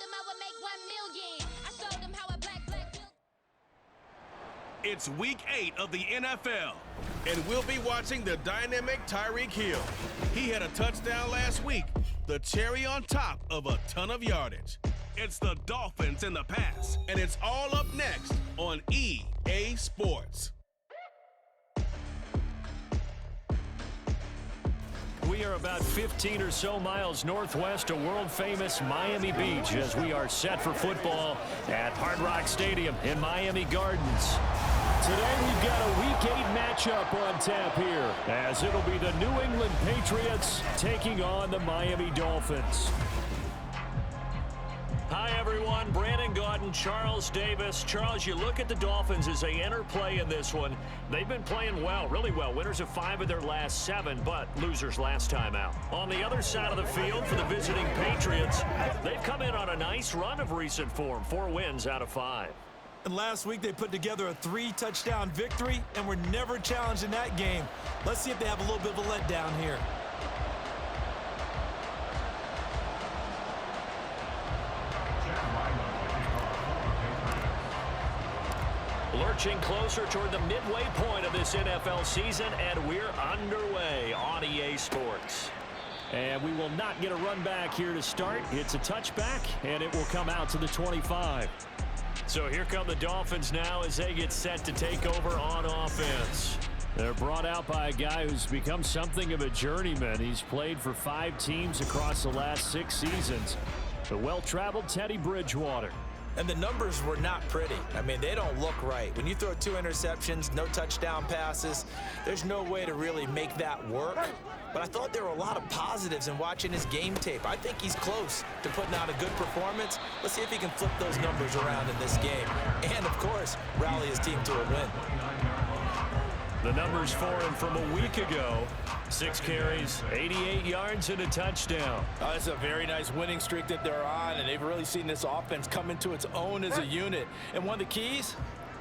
them I would make 1 million. I showed them how a black It's week 8 of the NFL, and we'll be watching the dynamic Tyreek Hill. He had a touchdown last week, the cherry on top of a ton of yardage. It's the Dolphins in the pass, and it's all up next on EA Sports. We are about 15 or so miles northwest of world-famous Miami Beach as we are set for football at Hard Rock Stadium in Miami Gardens. Today we've got a Week 8 matchup on tap here as it'll be the New England Patriots taking on the Miami Dolphins. Hi, everyone. Brandon Gaudin, Charles Davis. Charles, you look at the Dolphins as they enter play in this one. They've been playing well, really well. Winners of 5 of their last 7, but losers last time out. On the other side of the field for the visiting Patriots, they've come in on a nice run of recent form, 4 wins out of 5. And last week they put together a 3-touchdown victory and were never challenged in that game. Let's see if they have a little bit of a letdown here. Lurching closer toward the midway point of this NFL season, and we're underway on EA Sports. And we will not get a run back here to start. It's a touchback, and it will come out to the 25. So here come the Dolphins now as they get set to take over on offense. They're brought out by a guy who's become something of a journeyman. He's played for 5 teams across the last 6 seasons. The well-traveled Teddy Bridgewater. And the numbers were not pretty. I mean, they don't look right. When you throw 2 interceptions, no touchdown passes, there's no way to really make that work. But I thought there were a lot of positives in watching his game tape. I think he's close to putting out a good performance. Let's see if he can flip those numbers around in this game. And, of course, rally his team to a win. The numbers for him from a week ago. 6 carries, 88 yards, and a touchdown. Oh, it's a very nice winning streak that they're on, and they've really seen this offense come into its own as a unit. And one of the keys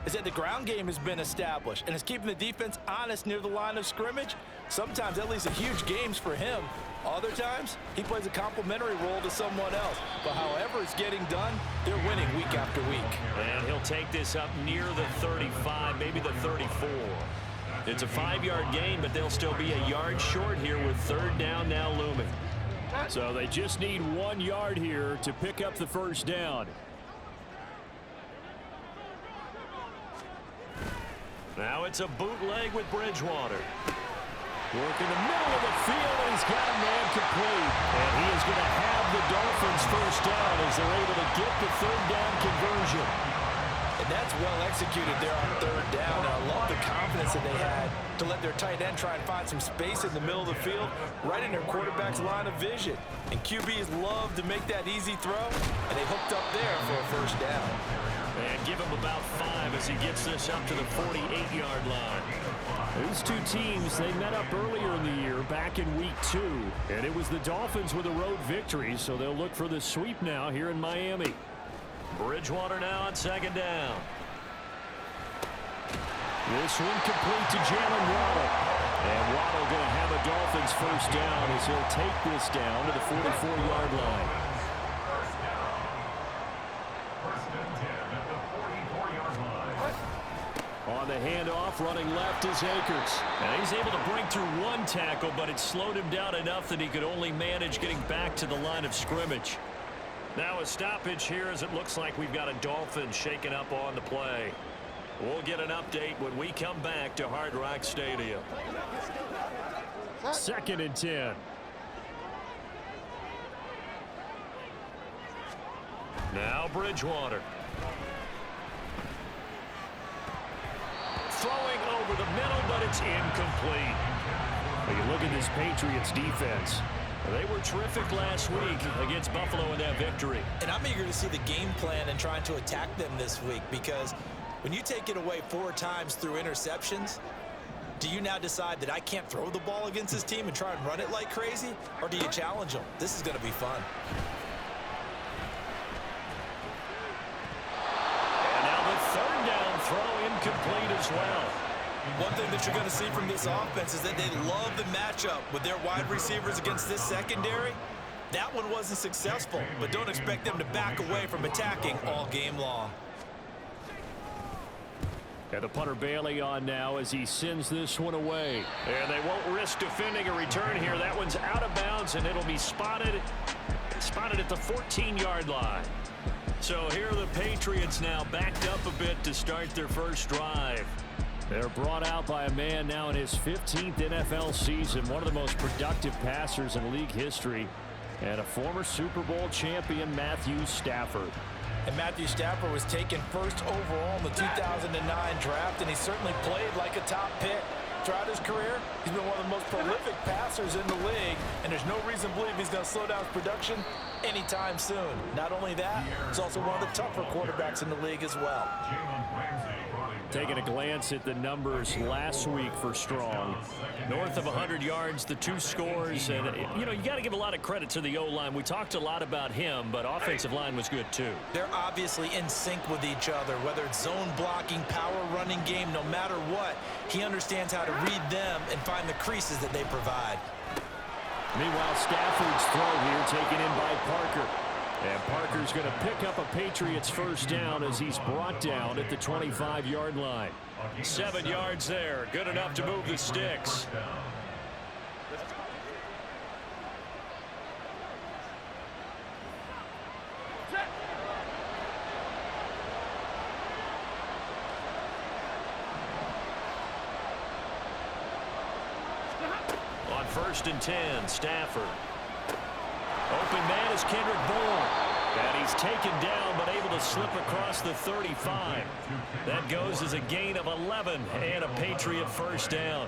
is that the ground game has been established, and it's keeping the defense honest near the line of scrimmage. Sometimes that leads to huge games for him. Other times, he plays a complementary role to someone else. But however it's getting done, they're winning week after week. And he'll take this up near the 35, maybe the 34. It's a 5-yard gain, but they'll still be a yard short here with 3rd down now looming. So they just need 1 yard here to pick up the first down. Now it's a bootleg with Bridgewater. Work in the middle of the field, and he's got a man complete. And he is going to have the Dolphins first down as they're able to get the 3rd down conversion. And that's well executed there on 3rd down. And I love the confidence that they had to let their tight end try and find some space in the middle of the field, right in their quarterback's line of vision. And QBs love to make that easy throw, and they hooked up there for a first down. And give him about 5 as he gets this up to the 48-yard line. These 2 teams, they met up earlier in the year, back in week 2. And it was the Dolphins with a road victory, so they'll look for the sweep now here in Miami. Bridgewater now on 2nd down. This one complete to Jalen Waddle. And Waddle going to have a Dolphins first down as he'll take this down to the 44-yard line. On the handoff, running left is Akers. And he's able to break through 1 tackle, but it slowed him down enough that he could only manage getting back to the line of scrimmage. Now a stoppage here as it looks like we've got a Dolphin shaken up on the play. We'll get an update when we come back to Hard Rock Stadium. 2nd and 10. Now Bridgewater. Throwing over the middle, but it's incomplete. When you look at this Patriots defense, they were terrific last week against Buffalo in that victory. And I'm eager to see the game plan and trying to attack them this week, because when you take it away 4 times through interceptions, do you now decide that I can't throw the ball against this team and try and run it like crazy? Or do you challenge them? This is going to be fun. And now the 3rd down throw incomplete as well. One thing that you're going to see from this offense is that they love the matchup with their wide receivers against this secondary. That one wasn't successful, but don't expect them to back away from attacking all game long. And the punter Bailey on now as he sends this one away. And they won't risk defending a return here. That one's out of bounds, and it'll be spotted at the 14-yard line. So here are the Patriots now backed up a bit to start their first drive. They're brought out by a man now in his 15th NFL season, one of the most productive passers in league history, and a former Super Bowl champion, Matthew Stafford. And Matthew Stafford was taken first overall in the 2009 draft, and he certainly played like a top pick. Throughout his career, he's been one of the most prolific passers in the league, and there's no reason to believe he's going to slow down his production anytime soon. Not only that, he's also one of the tougher quarterbacks in the league as well. Taking a glance at the numbers last week for Strong. North of 100 yards, the 2 scores. And, you know, you got to give a lot of credit to the O-line. We talked a lot about him, but offensive line was good, too. They're obviously in sync with each other, whether it's zone blocking, power running game, no matter what. He understands how to read them and find the creases that they provide. Meanwhile, Stafford's throw here taken in by Parker. And Parker's going to pick up a Patriots first down as he's brought down at the 25-yard line. 7 yards there. Good enough to move the sticks. On 1st and 10, Stafford. Open man is Kendrick Bourne. And he's taken down but able to slip across the 35. That goes as a gain of 11 and a Patriot first down.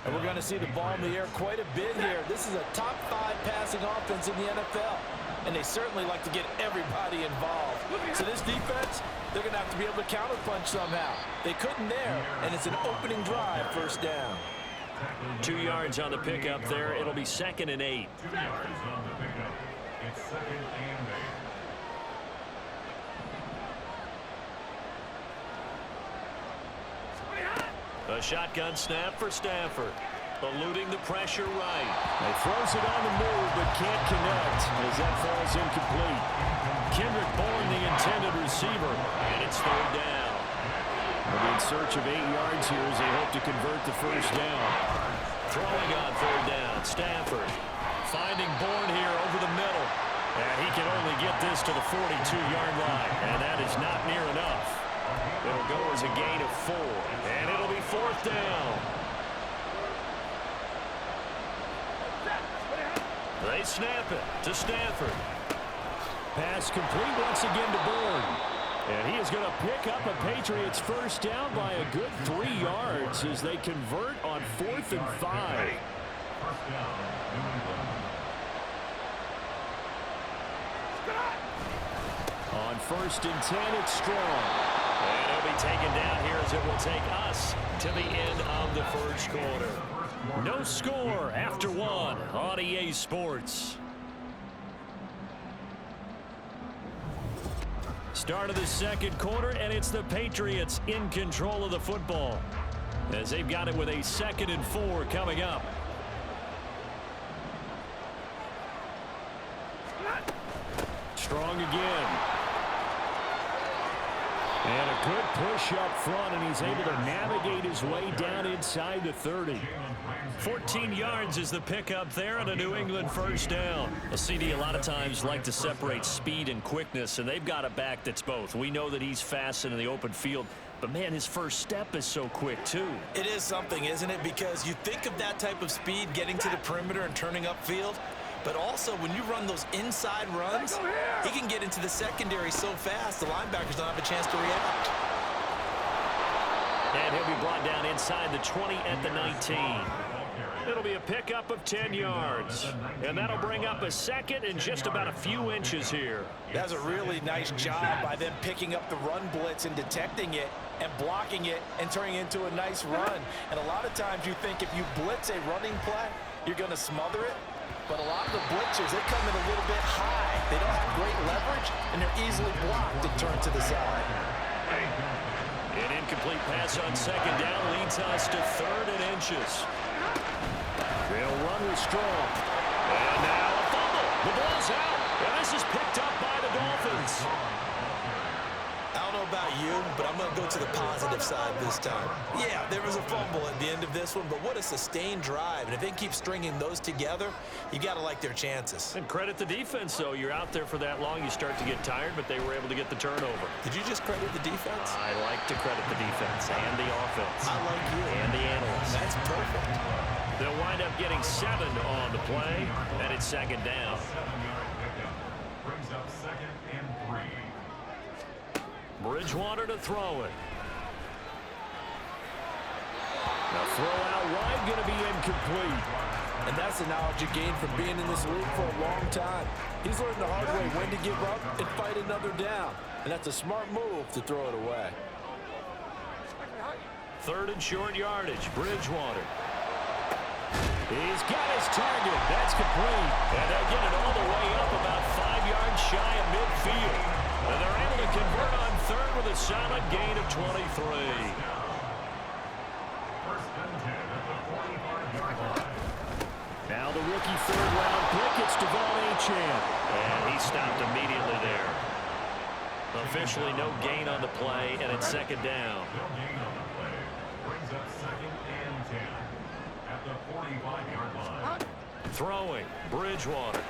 And we're going to see the ball in the air quite a bit here. This is a top 5 passing offense in the NFL. And they certainly like to get everybody involved. So this defense, they're going to have to be able to counterpunch somehow. They couldn't there, and it's an opening drive, first down. 2 yards on the pickup there. It'll be 2nd and 8. It's 2nd and 8. A shotgun snap for Stafford. Eluding the pressure right. He throws it on the move but can't connect as that falls incomplete. Kendrick Bourne, the intended receiver, and it's 3rd down. They'll be in search of 8 yards here as they hope to convert the first down. Throwing on 3rd down, Stafford. Finding Bourne here over the middle. And he can only get this to the 42-yard line, and that is not near enough. It'll go as a gain of 4, and it'll be 4th down. They snap it to Stafford. Pass complete once again to Bourne. And he is going to pick up a Patriots first down by a good 3 yards as they convert on 4th and 5. First down, New England. On 1st and 10, it's Strong. And it'll be taken down here as it will take us to the end of the first quarter. No score after 1 on EA Sports. Start of the second quarter, and it's the Patriots in control of the football as they've got it with a 2nd and 4 coming up. Strong again. And a good push up front, and he's able to navigate his way down inside the 30. 14 yards is the pickup there on a New England first down. A CD a lot of times like to separate speed and quickness, and they've got a back that's both. We know that he's fast in the open field, but man, his first step is so quick too. It is something, isn't it? Because you think of that type of speed getting to the perimeter and turning upfield, but also when you run those inside runs, he can get into the secondary so fast the linebackers don't have a chance to react. And he'll be brought down inside the 20 at the 19. It'll be a pickup of 10 yards. And that'll bring up a 2nd and just about a few inches here. That's a really nice job by them picking up the run blitz and detecting it and blocking it and turning it into a nice run. And a lot of times you think if you blitz a running play, you're going to smother it. But a lot of the blitzers, they come in a little bit high. They don't have great leverage, and they're easily blocked and turned to the side. An incomplete pass on 2nd down leads us to 3rd and inches. They'll run with Strong. And now a fumble. The ball's out, and this is picked up by the Dolphins. I don't know about you, but I'm going to go to the positive side this time. Yeah, there was a fumble at the end of this one, but what a sustained drive. And if they keep stringing those together, you got to like their chances. And credit the defense, though. You're out there for that long, you start to get tired, but they were able to get the turnover. Did you just credit the defense? I like to credit the defense and the offense. I like you. And the analysts. That's perfect. They'll wind up getting 7 on the play, and it's second down. 7-yard pickup. Brings up 2nd and 3. Bridgewater to throw it. The throw out wide going to be incomplete. And that's the knowledge you gain from being in this league for a long time. He's learned the hard way when to give up and fight another down. And that's a smart move to throw it away. 3rd and short yardage. Bridgewater. He's got his target. That's complete. And they'll get it all the way up about 5 yards shy of midfield. And they're able to convert on 3rd with a solid gain of 23. 1st and 10 at the 45-yard line. Now the rookie 3rd-round pick, it's Devon Achane. And he stopped immediately there. Officially no gain on the play, and it's second down. No gain on the play. Brings up 2nd and 10 at the 45-yard line. Throwing, Bridgewater.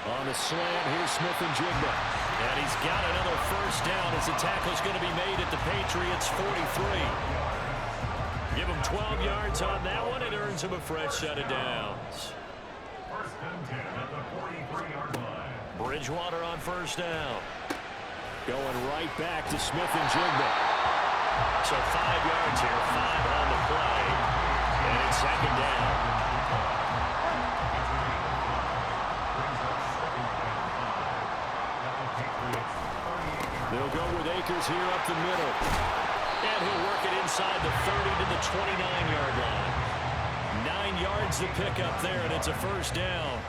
On the slant, here's Smith-Njigba. And he's got another first down as the tackle's going to be made at the Patriots' 43. Give him 12 yards on that one. It earns him a fresh set of downs. 1st and 10 at the 43-yard line. Bridgewater on first down. Going right back to Smith-Njigba. So 5 yards here, 5 on the play. And it's second down. They'll go with Akers here up the middle. And he'll work it inside the 30 to the 29-yard line. 9 yards to pick up there, and it's a first down.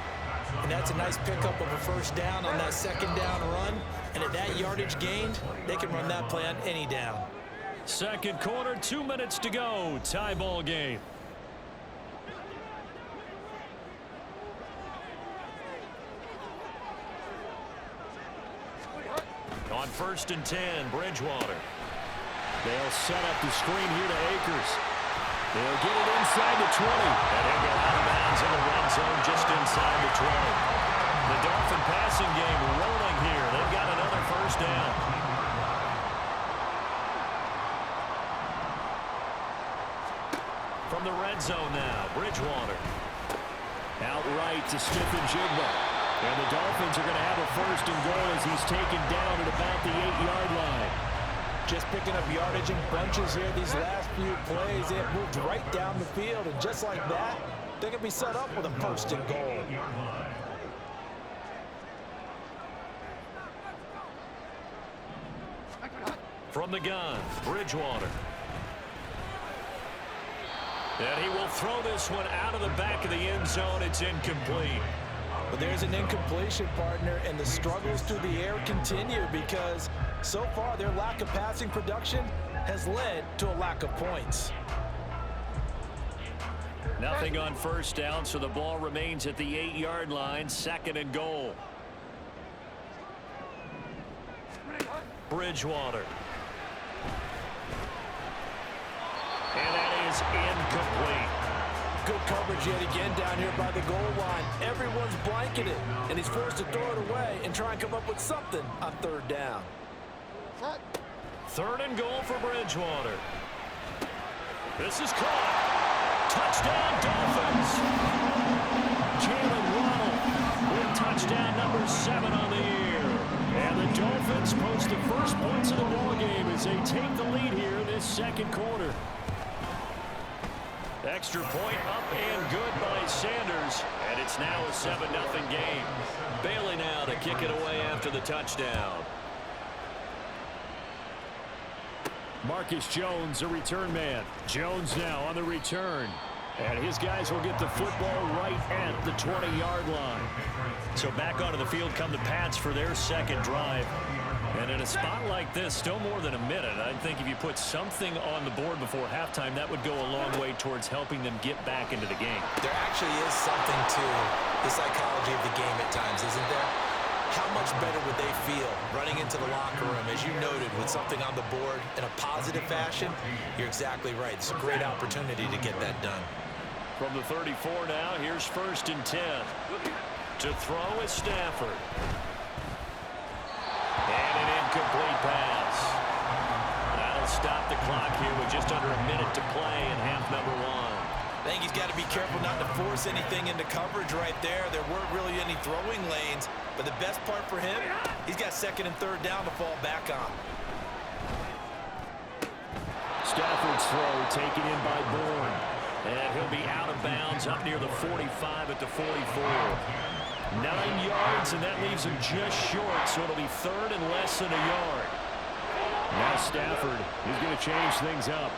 And that's a nice pickup of a first down on that second down run. And at that yardage gained, they can run that play on any down. Second quarter, 2 minutes to go. Tie ball game. On 1st and 10, Bridgewater. They'll set up the screen here to Akers. They'll get it inside the 20. And he'll go out of bounds in the red zone just inside the 20. The Dolphin passing game rolling here. They've got another first down. From the red zone now, Bridgewater. Outright to Smith-Njigba. And the Dolphins are going to have a first and goal as he's taken down at about the 8-yard line. Just picking up yardage in bunches here these last few plays. They have moved right down the field, and just like that, they can be set up with a first and goal. From the gun, Bridgewater. And he will throw this one out of the back of the end zone. It's incomplete. But there's an incompletion, partner, and the struggles through the air continue because so far their lack of passing production has led to a lack of points. Nothing on first down, so the ball remains at the 8-yard line, second and goal. Bridgewater. And that is incomplete. Good coverage yet again down here by the goal line. Everyone's blanketed, and he's forced to throw it away and try and come up with something on 3rd down. 3rd and goal for Bridgewater. This is caught. Touchdown, Dolphins. Jalen Waddle with touchdown number 7 on the year. And the Dolphins post the first points of the ballgame as they take the lead here in this second quarter. Extra point up and good by Sanders. And it's now a 7-0 game. Bailey now to kick it away after the touchdown. Marcus Jones, a return man. Jones now on the return. And his guys will get the football right at the 20-yard line. So back onto the field come the Pats for their second drive. And in a spot like this, still more than a minute, I think if you put something on the board before halftime, that would go a long way towards helping them get back into the game. There actually is something to the psychology of the game at times, isn't there? How much better would they feel running into the locker room, as you noted, with something on the board in a positive fashion? You're exactly right. It's a great opportunity to get that done. From the 34 now, here's 1st and 10. To throw is Stafford. And an incomplete pass. That'll stop the clock here with just under a minute to play in half number 1. I think he's got to be careful not to force anything into coverage right there. There weren't really any throwing lanes, but the best part for him, he's got 2nd and 3rd down to fall back on. Stafford's throw taken in by Bourne. And he'll be out of bounds up near the 45 at the 44. 9 yards, and that leaves him just short, so it'll be 3rd and less than a yard. Now Stafford is going to change things up.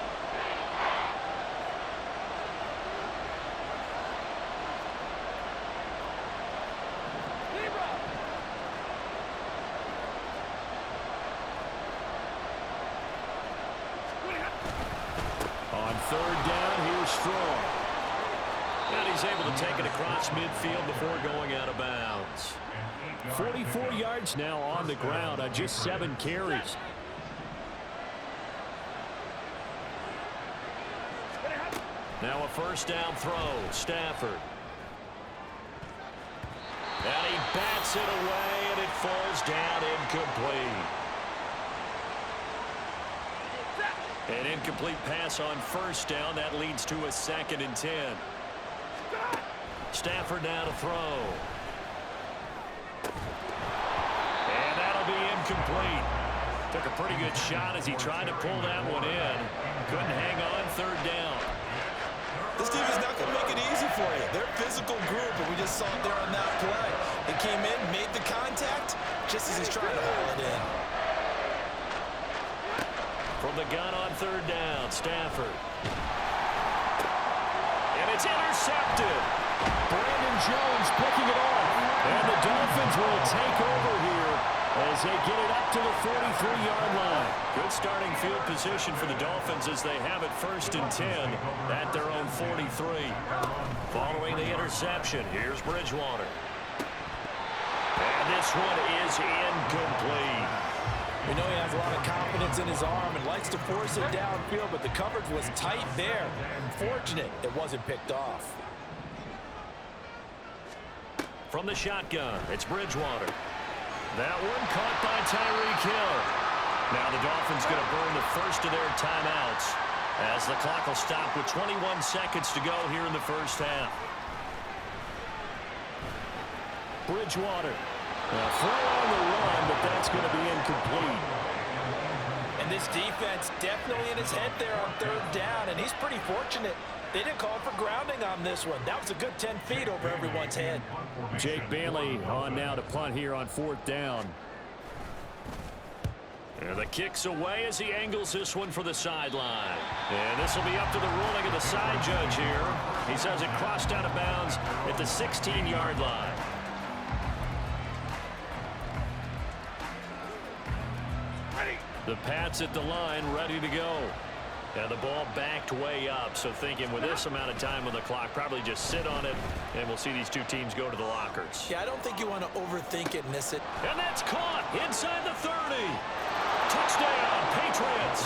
On 3rd down, here's Strong. And he's able to take it across midfield before going out of bounds. 44 yards now on the ground on just 7 carries. Now a 1st down throw, Stafford. And he bats it away, and it falls down incomplete. An incomplete pass on 1st down. That leads to a 2nd and 10. Stafford now to throw. And that'll be incomplete. Took a pretty good shot as he tried to pull that one in. Couldn't hang on. 3rd down. This team is not going to make it easy for you. They're a physical group, and we just saw it there on that play. They came in, made the contact, just as he's trying to haul it in. From the gun on 3rd down, Stafford. And it's intercepted. Brandon Jones picking it off. And the Dolphins will take over here as they get it up to the 43-yard line. Good starting field position for the Dolphins as they have it 1st and 10 at their own 43. Following the interception, here's Bridgewater. And this one is incomplete. We know he has a lot of confidence in his arm and likes to force it downfield, but the coverage was tight there. Unfortunate it wasn't picked off. From the shotgun, it's Bridgewater. That one caught by Tyreek Hill. Now the Dolphins going to burn the 1st of their timeouts as the clock will stop with 21 seconds to go here in the 1st half. Bridgewater. Now throw on the run, but that's going to be incomplete. And this defense definitely in his head there on 3rd down, and he's pretty fortunate. They didn't call for grounding on this one. That was a good 10 feet over everyone's head. Jake Bailey on now to punt here on 4th down. And the kick's away as he angles this one for the sideline. And this will be up to the ruling of the side judge here. He says it crossed out of bounds at the 16-yard line. The Pats at the line, ready to go. And the ball backed way up, so thinking with this amount of time on the clock, probably just sit on it, and we'll see these two teams go to the lockers. Yeah, I don't think you want to overthink it, miss it. And that's caught inside the 30. Touchdown, Patriots.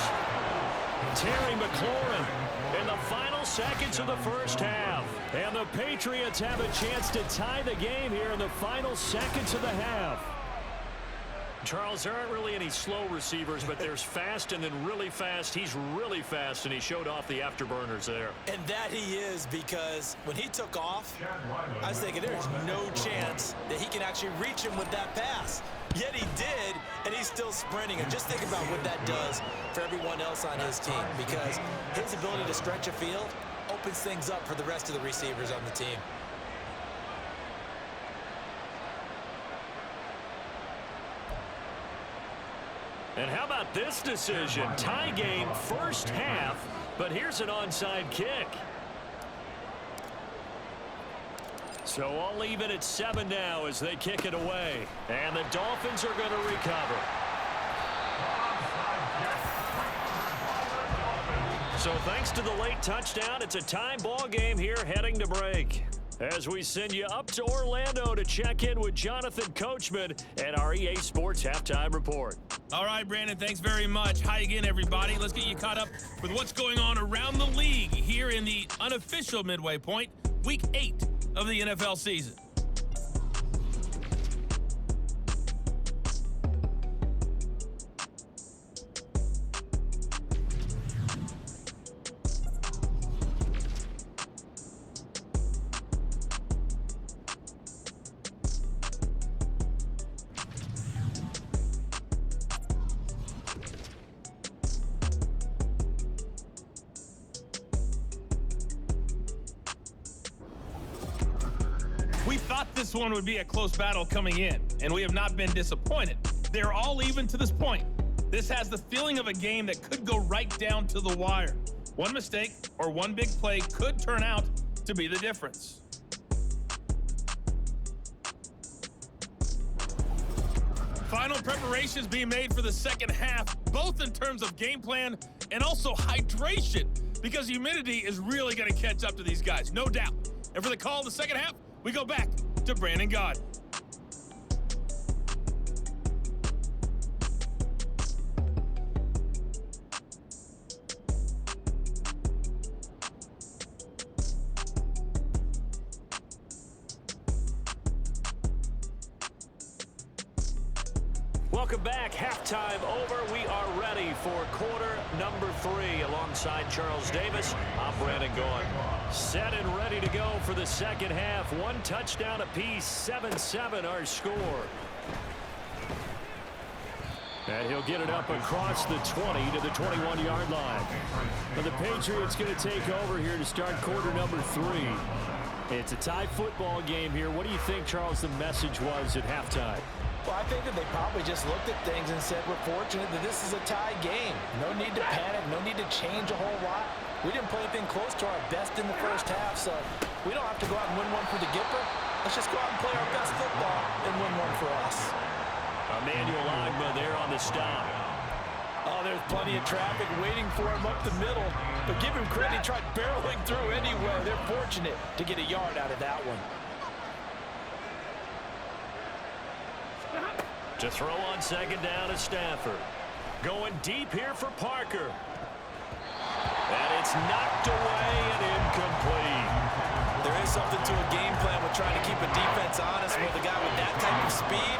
Terry McLaurin in the final seconds of the 1st half. And the Patriots have a chance to tie the game here in the final seconds of the half. Charles, there aren't really any slow receivers, but there's fast and then really fast. He's really fast, and he showed off the afterburners there. And that he is, because when he took off, I was thinking there's no chance that he can actually reach him with that pass. Yet he did, and he's still sprinting. And just think about what that does for everyone else on his team, because his ability to stretch a field opens things up for the rest of the receivers on the team. And how about this decision? Tie game 1st half, but here's an onside kick. So all even at 7 now as they kick it away. And the Dolphins are going to recover. So thanks to the late touchdown, it's a tie ball game here heading to break. As we send you up to Orlando to check in with Jonathan Coachman at our EA Sports Halftime Report. All right, Brandon, thanks very much. Hi again, everybody. Let's get you caught up with what's going on around the league here in the unofficial midway point, Week 8 of the NFL season. We thought this one would be a close battle coming in, and we have not been disappointed. They're all even to this point. This has the feeling of a game that could go right down to the wire. One mistake or one big play could turn out to be the difference. Final preparations being made for the second half, both in terms of game plan and also hydration, because humidity is really going to catch up to these guys, no doubt. And for the call of the second half, we go back to Brandon Gaud. Welcome back. Halftime over. We are ready for quarter number 3. Alongside Charles Davis, I'm Brandon Gaud. Set and ready to go for the second half. One touchdown apiece, 7-7 our score. And he'll get it up across the 20 to the 21-yard line. But the Patriots going to take over here to start quarter number 3. It's a tie football game here. What do you think, Charles, the message was at halftime? Well, I think that they probably just looked at things and said, we're fortunate that this is a tie game. No need to panic, no need to change a whole lot. We didn't play anything close to our best in the first half, so we don't have to go out and win one for the Gipper. Let's just go out and play our best football and win one for us. Emmanuel Ogbah there on the stop. Oh, there's plenty of traffic waiting for him up the middle. But give him credit, he tried barreling through anyway. They're fortunate to get a yard out of that one. To throw on second down is Stafford. Going deep here for Parker. And it's knocked away and incomplete. There is something to a game plan with trying to keep a defense honest with a guy with that type of speed.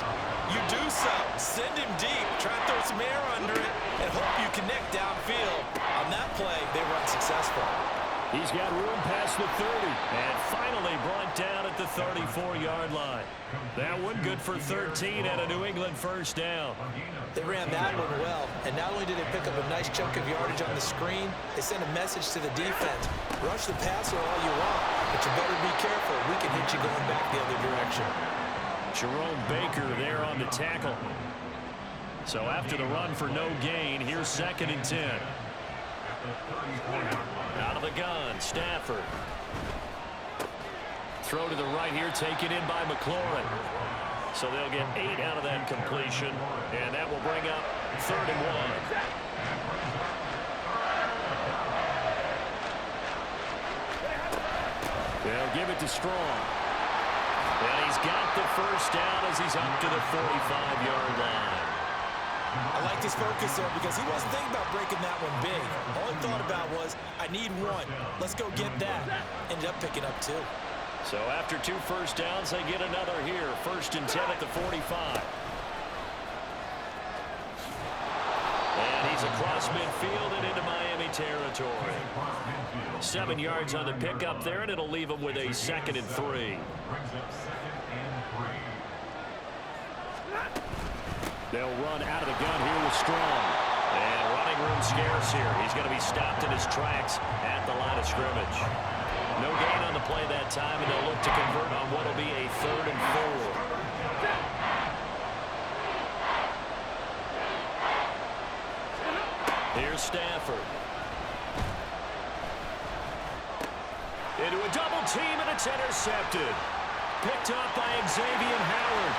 You do so. Send him deep. Try to throw some air under it and hope you connect downfield. On that play, they were unsuccessful. He's got room past the 30 and finally brought down at the 34-yard line. That one good for 13 and a New England first down. They ran that one well, and not only did they pick up a nice chunk of yardage on the screen, they sent a message to the defense. Rush the passer all you want, but you better be careful. We can hit you going back the other direction. Jerome Baker there on the tackle. So after the run for no gain, here's second and 10. Out of the gun, Stafford. Throw to the right here, taken in by McLaurin. So they'll get 8 out of that completion, and that will bring up 3rd and 1. They'll give it to Strong. And he's got the first down as he's up to the 45-yard line. I like his focus there because he wasn't thinking about breaking that one big. All he thought about was, I need one. Let's go get that. Ended up picking up 2. So after 2 first downs, they get another here. 1st and 10 at the 45. And he's across midfield and into Miami territory. 7 yards on the pickup there, and it'll leave him with a 2nd and 3. They'll run out of the gun here with Strong. And running room scarce here. He's going to be stopped in his tracks at the line of scrimmage. No gain on the play that time, and they'll look to convert on what will be a 3rd and 4. Here's Stafford. Into a double team, and it's intercepted. picked up by Xavier Howard.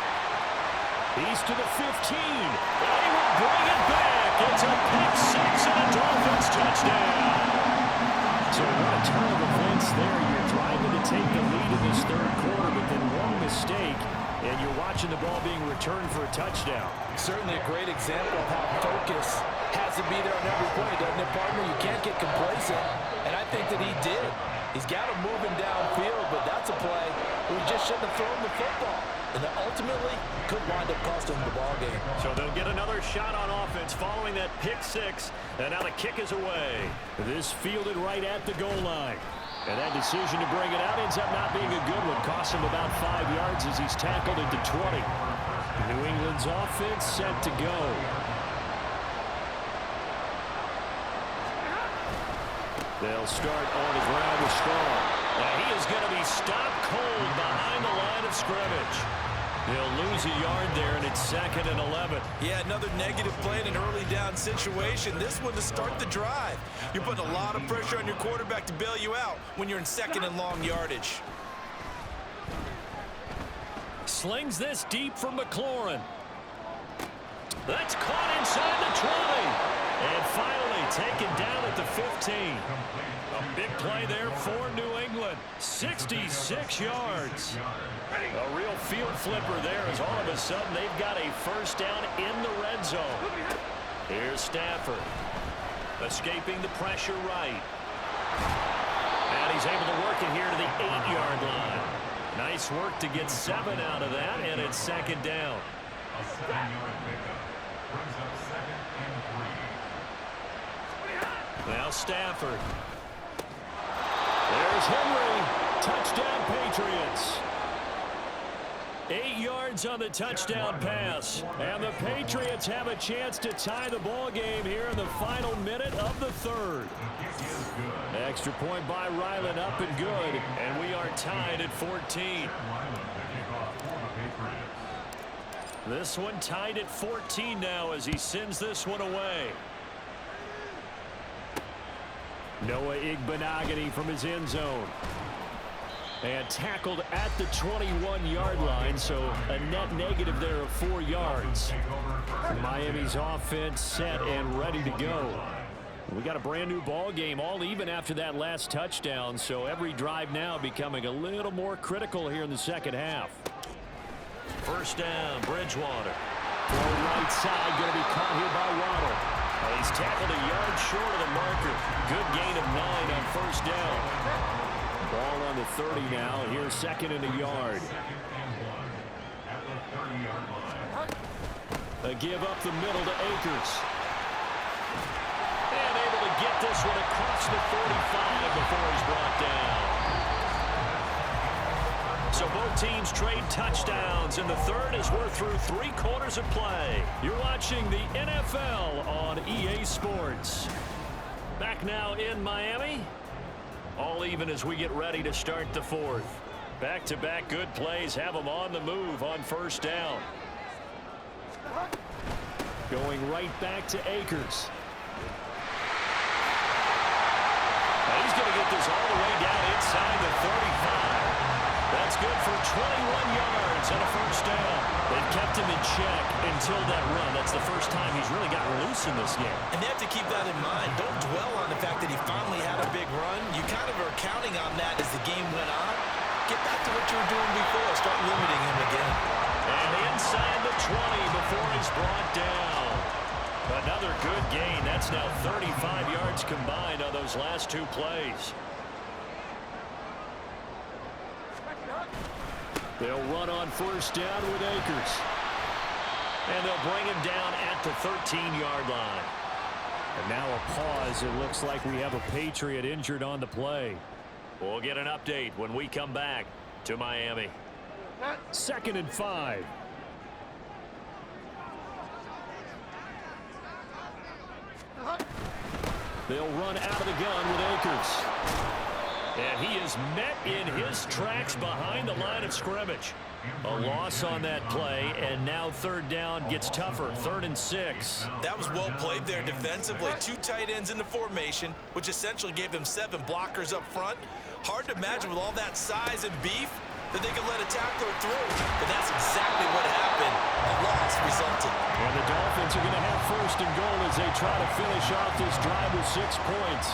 He's to the 15. And he will bring it back. It's a pick six and a Dolphins touchdown. So what a turn of events there. You're driving to take the lead in this third quarter, but then one mistake, and you're watching the ball being returned for a touchdown. Certainly a great example of how focus has to be there on every play, doesn't it, partner? You can't get complacent, and I think that he did. He's got him moving downfield, but that's a play where he just shouldn't have thrown the football. And that ultimately could wind up costing him the ball game. So they'll get another shot on offense following that pick six, and now the kick is away. This fielded right at the goal line. And that decision to bring it out ends up not being a good one. Costs him about 5 yards as he's tackled into 20. New England's offense set to go. They'll start on the ground with Strong. And he is going to be stopped cold behind the line of scrimmage. He'll lose a yard there, and it's 2nd and 11. Yeah, another negative play in an early down situation. This one to start the drive. You're putting a lot of pressure on your quarterback to bail you out when you're in 2nd and long yardage. Slings this deep from McLaurin. That's caught inside the 20. And finally taken down at the 15. A big play there for New England. 66 yards. A real field flipper there as all of a sudden they've got a first down in the red zone. Here's Stafford. Escaping the pressure right. And he's able to work it here to the 8-yard line. Nice work to get 7 out of that, and it's 2nd down. A 7-yard pickup brings up 2nd and 3. Now Stafford. There's Henry. Touchdown Patriots. 8 yards on the touchdown pass. And the Patriots have a chance to tie the ball game here in the final minute of the third. Extra point by Ryland, up and good. And we are tied at 14. This one tied at 14 now as he sends this one away. Noah Igbenogany from his end zone. And tackled at the 21-yard line, so a net negative there of 4 yards. Miami's offense set and ready to go. We got a brand new ball game, all even after that last touchdown, so every drive now becoming a little more critical here in the second half. First down, Bridgewater. Throw right side, going to be caught here by Waddle. And he's tackled a yard short of the marker. Good gain of 9 on first down. Ball on the 30 now. Here's 2nd and a yard. A give up the middle to Akers. And able to get this one across the 45 before he's brought down. So both teams trade touchdowns in the third as we're through 3 quarters of play. You're watching the NFL on EA Sports. Back now in Miami. All even as we get ready to start the fourth. Back-to-back good plays have them on the move on first down. Going right back to Akers. He's going to get this all the way down inside the 35. That's good for 21 yards and a first down. They've kept him in check until that run. That's the first time he's really gotten loose in this game. And they have to keep that in mind. Don't dwell on the fact that he finally had a big run. You kind of are counting on that as the game went on. Get back to what you were doing before. Start limiting him again. And inside the 20 before he's brought down. Another good gain. That's now 35 yards combined on those last 2 plays. They'll run on first down with Akers. And they'll bring him down at the 13-yard line. And now a pause. It looks like we have a Patriot injured on the play. We'll get an update when we come back to Miami. 2nd and 5. They'll run out of the gun with Akers. And he is met in his tracks behind the line of scrimmage. A loss on that play, and now third down gets tougher. 3rd and 6. That was well played there defensively. 2 tight ends in the formation, which essentially gave them 7 blockers up front. Hard to imagine with all that size and beef that they could let a tackler through. But that's exactly what happened. A loss resulted. And the Dolphins are going to have first and goal as they try to finish off this drive with 6 points.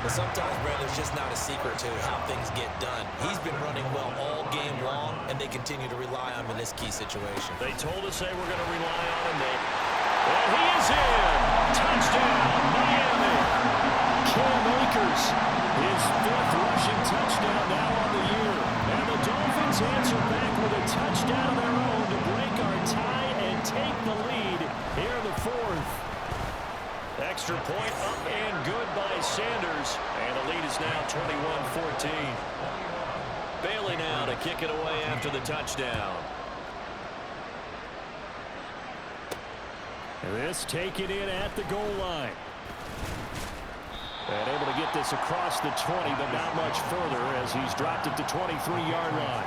But sometimes, Brad, there's just not a secret to how things get done. He's been running well all game long, and they continue to rely on him in this key situation. They told us they were going to rely on him. And he is in. Touchdown, Miami. Cam Akers, his 5th rushing touchdown now on the year. And the Dolphins answer back with a touchdown of their own to break our tie and take the lead here in the 4th. Extra point up and good by Sanders. And the lead is now 21-14. Bailey now to kick it away after the touchdown. And this taken in at the goal line. And able to get this across the 20, but not much further as he's dropped it to 23-yard line.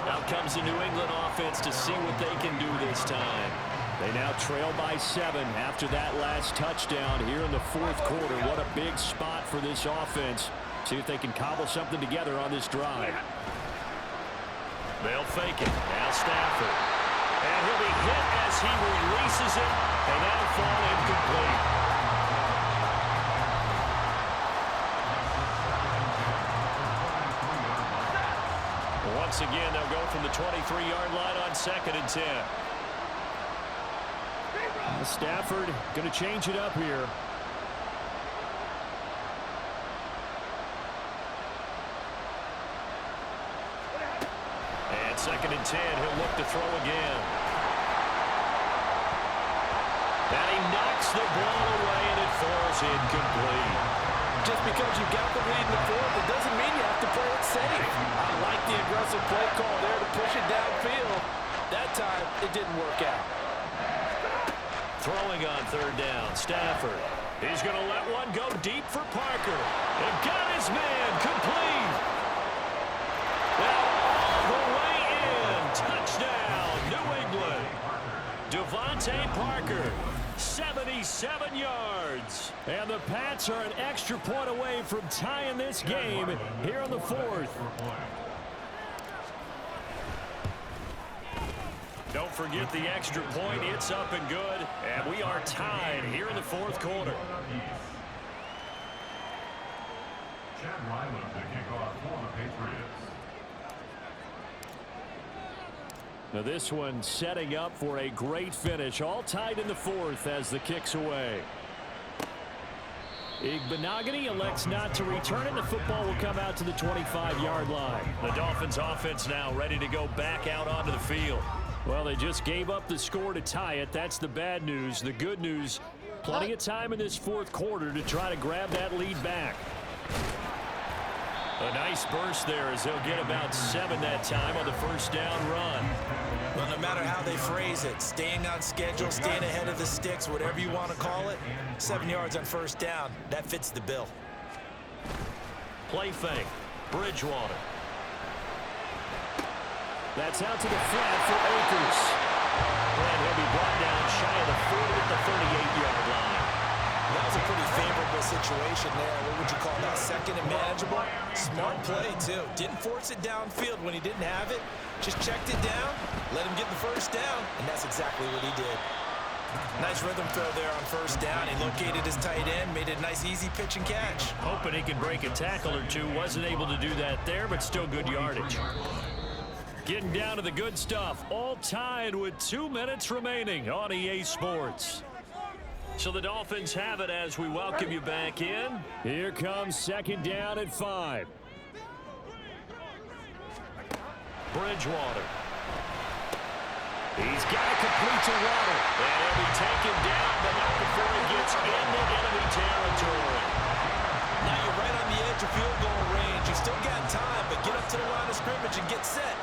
Now comes the New England offense to see what they can do this time. They now trail by 7 after that last touchdown here in the 4th quarter. What a big spot for this offense. See if they can cobble something together on this drive. They'll fake it. Now Stafford. And he'll be hit as he releases it. They now fall incomplete. Once again, they'll go from the 23-yard line on 2nd and 10. Stafford going to change it up here. And 2nd and 10, he'll look to throw again. And he knocks the ball away, and it falls incomplete. Just because you got the lead in the 4th, it doesn't mean you have to play it safe. I like the aggressive play call there to push it downfield. That time, it didn't work out. Throwing on 3rd down, Stafford. He's going to let one go deep for Parker. And got his man complete. Now all the way in. Touchdown, New England. Devontae Parker, 77 yards. And the Pats are an extra point away from tying this game here in the 4th. Don't forget the extra point. It's up and good. And we are tied here in the 4th quarter. Chad Ryland to kick off for the Patriots. Now this one setting up for a great finish. All tied in the 4th as the kick's away. Igbenogany elects not to return it. The football will come out to the 25-yard line. The Dolphins offense now ready to go back out onto the field. Well, they just gave up the score to tie it. That's the bad news. The good news, plenty of time in this 4th quarter to try to grab that lead back. A nice burst there as they'll get about 7 that time on the 1st down run. Well, no matter how they phrase it, staying on schedule, staying ahead of the sticks, whatever you want to call it, 7 yards on 1st down, that fits the bill. Play fake, Bridgewater. That's out to the flat for Akers. And he'll be brought down shy of the 40 at the 38-yard line. That was a pretty favorable situation there. What would you call that? 2nd and manageable? Smart play, too. Didn't force it downfield when he didn't have it. Just checked it down, let him get the 1st down, and that's exactly what he did. Nice rhythm throw there on 1st down. He located his tight end, made it a nice, easy pitch and catch. Hoping he could break a tackle or two. Wasn't able to do that there, but still good yardage. Getting down to the good stuff. All tied with 2 minutes remaining on EA Sports. So the Dolphins have it as we welcome you back in. Here comes 2nd down and 5. Bridgewater. He's got to complete to Water. And he'll be taken down, but not before he gets into enemy territory. Now you're right on the edge of field goal range. You still got time, but get up to the line of scrimmage and get set.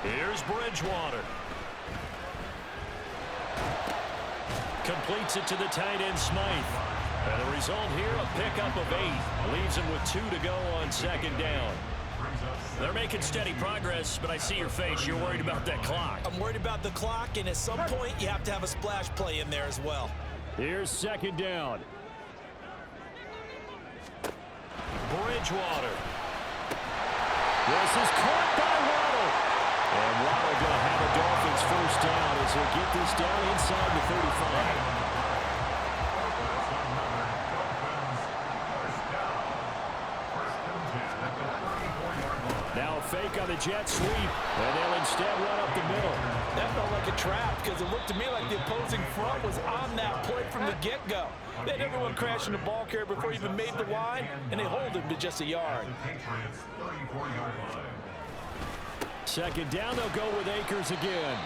Here's Bridgewater. Completes it to the tight end, Smythe. And the result here, a pickup of 8. Leaves him with 2 to go on 2nd down. They're making steady progress, but I see your face. You're worried about that clock. I'm worried about the clock, and at some point, you have to have a splash play in there as well. Here's 2nd down. Bridgewater. This is caught by Waddle. And Waddle going to have a Dolphins first down as they get this down inside the 35. Now a fake on the jet sweep, and they'll instead run up the middle. That felt like a trap because it looked to me like the opposing front was on that play from the get-go. They had everyone crashing the ball carrier before he even made the line, and they hold him to just a yard. Second down, they'll go with Akers again.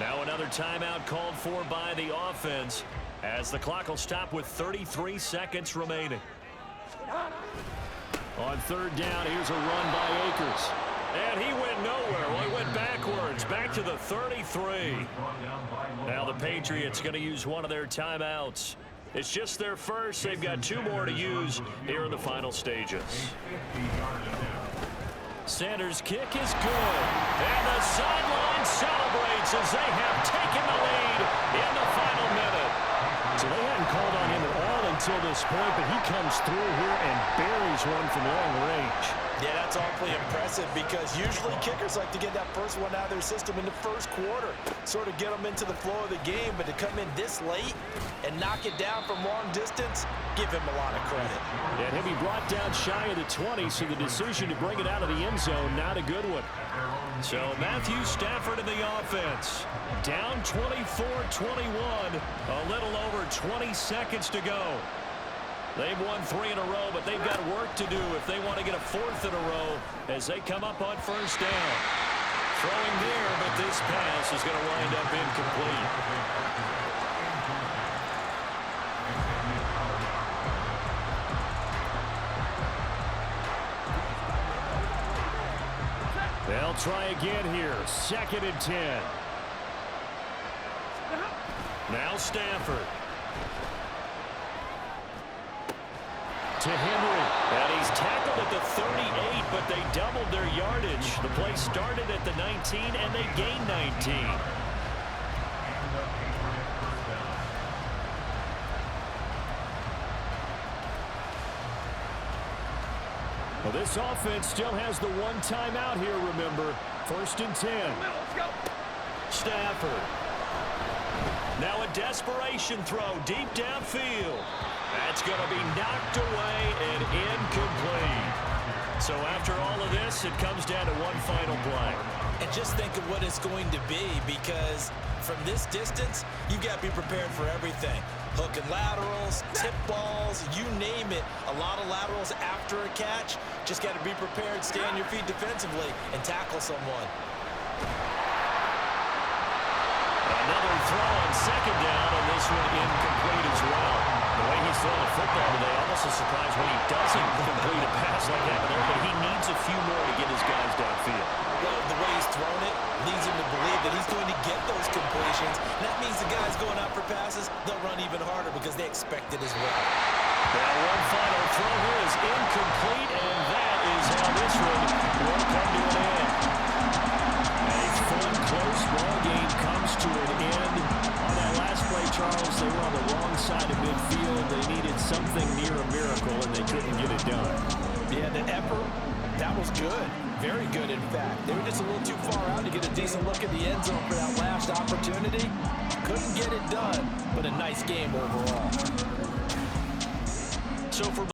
Now another timeout called for by the offense as the clock will stop with 33 seconds remaining. On third down, here's a run by Akers. And he went nowhere. Well, he went backwards, back to the 33. Now the Patriots going to use one of their timeouts. It's just their first. They've got 2 more to use here in the final stages. Sanders' kick is good. And the sideline celebrates as they have taken the lead in the final minute. So they hadn't called on him at all until this point, but he comes through here and buries one from long range. Yeah, that's awfully impressive because usually kickers like to get that first one out of their system in the first quarter, sort of get them into the flow of the game, but to come in this late and knock it down from long distance, give him a lot of credit. And he'll be brought down shy of the 20, so the decision to bring it out of the end zone, not a good one. So Matthew Stafford in the offense. Down 24-21, a little over 20 seconds to go. They've won 3 in a row, but they've got work to do if they want to get a 4th in a row as they come up on first down. Throwing there, but this pass is going to wind up incomplete. They'll try again here. 2nd and 10. Now Stafford. To Henry. And he's tackled at the 38, but they doubled their yardage. The play started at the 19, and they gained 19. Well, this offense still has the 1 timeout here, remember. 1st and 10. Stafford. Now a desperation throw deep downfield. That's going to be knocked away and incomplete. So after all of this, it comes down to one final play. And just think of what it's going to be, because from this distance, you've got to be prepared for everything. Hook and laterals, tip balls, you name it. A lot of laterals after a catch. Just got to be prepared, stay on your feet defensively, and tackle someone. Another throw on 2nd down, and this one incomplete as well. The way he's throwing the football today, almost a surprise when he doesn't complete a pass like that there, but he needs a few more to get his guys downfield. Well, the way he's thrown it leads him to believe that he's going to get those completions. And that means the guys going out for passes, they'll run even harder because they expect it as well. Now one final throw here is incomplete, and that is how this one will come to an end. A fun, close ball game comes to an end. On that last play, Charles, they were on the wrong side of midfield. They needed something near a miracle, and they couldn't get it done. Yeah, the effort, that was good. Very good, in fact. They were just a little too far out to get a decent look at the end zone for that last opportunity. Couldn't get it done, but a nice game overall. So for